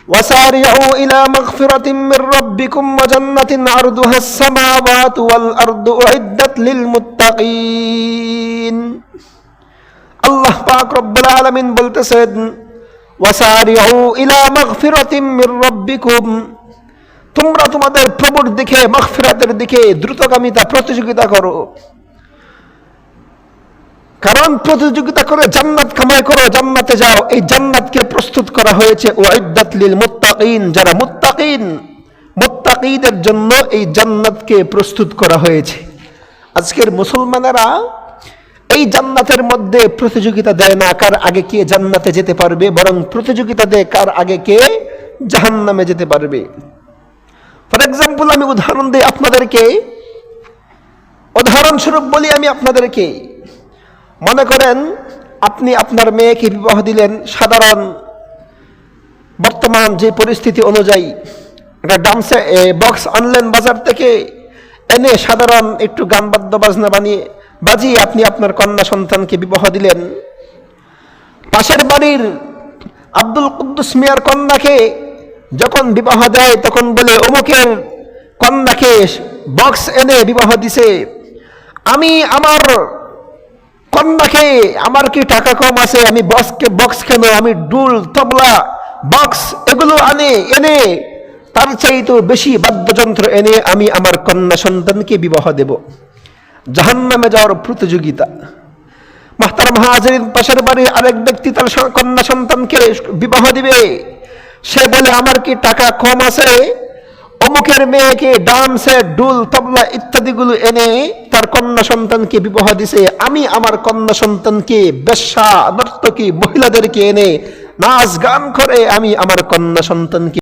وسارعوا إلى مغفرة من ربكم وجنة عرضها السماوات والأرض أعدت للمتقين আল্লাহ পাক রব্বুল আলামিন বলতেছেন ওয়াসারিউ ইলা মাগফিরাতিম মির রাব্বিকুম তোমরা তোমাদের প্রভুর দিকে মাগফিরাতের দিকে দ্রুতগামিতা প্রতিযোগিতা করো কারণ প্রতিযোগিতা করে জান্নাত কামাই করো জান্নাতে যাও এই জান্নাতকে প্রস্তুত করা হয়েছে উইদ্দাত লিল মুত্তাকিন যারা মুত্তাকিদের জন্য এই জান্নাতকে প্রস্তুত করা হয়েছে আজকের মুসলমানেরা এই জান্নাতের মধ্যে প্রতিযোগিতা দেয় না কার আগে কে জান্নাতে যেতে পারবে বরং প্রতিযোগিতা দেয় কার আগে কে জাহান্নামে যেতে পারবে ফর এক্সাম্পল আমি উদাহরণ দিই আপনাদেরকে উদাহরণস্বরূপ বলি আমি আপনাদেরকে মনে করেন আপনি আপনার মেয়েকে বিবাহ দিলেন সাধারণ বর্তমান যে পরিস্থিতি অনুযায়ী একটা ডান্সে বক্স আনলেন বাজার থেকে এনে সাধারণ একটু গান বাদ্য বাজনা বাজিয়ে আপনি আপনার কন্যা সন্তানকে বিবাহ দিলেন পাশের বাড়ির আব্দুল কুদ্দুস মিয়ার কন্যাকে যখন বিবাহ দেয় তখন বলে অমুকের কন্যাকে বক্স এনে বিবাহ দিছে আমি আমার কন্যাকে আমার কি টাকা কম আছে আমি বক্স কেন আমি ডুল তবলা বক্স এগুলো এনে তার চাইতে বেশি বাদ্যযন্ত্র এনে আমি আমার কন্যা সন্তানকে বিবাহ দেব জাহান্নামে যাওয়ার প্রতিযোগিতা মুহতারাম হাজিরিন পাশের বাড়ির আরেক ব্যক্তি তার কন্যা সন্তানকে বিবাহ দিবে সে বলে আমার কি টাকা কম আছে অমুকের মেয়েকে ডান্সে ডুল তবলা ইত্যাদিগুলো এনে তার কন্যা সন্তানকে বিবাহ দিছে আমি আমার কন্যা সন্তানকে বেশ্যা নর্তকী মহিলাদেরকে এনে নাচ গান করে আমি আমার কন্যা সন্তানকে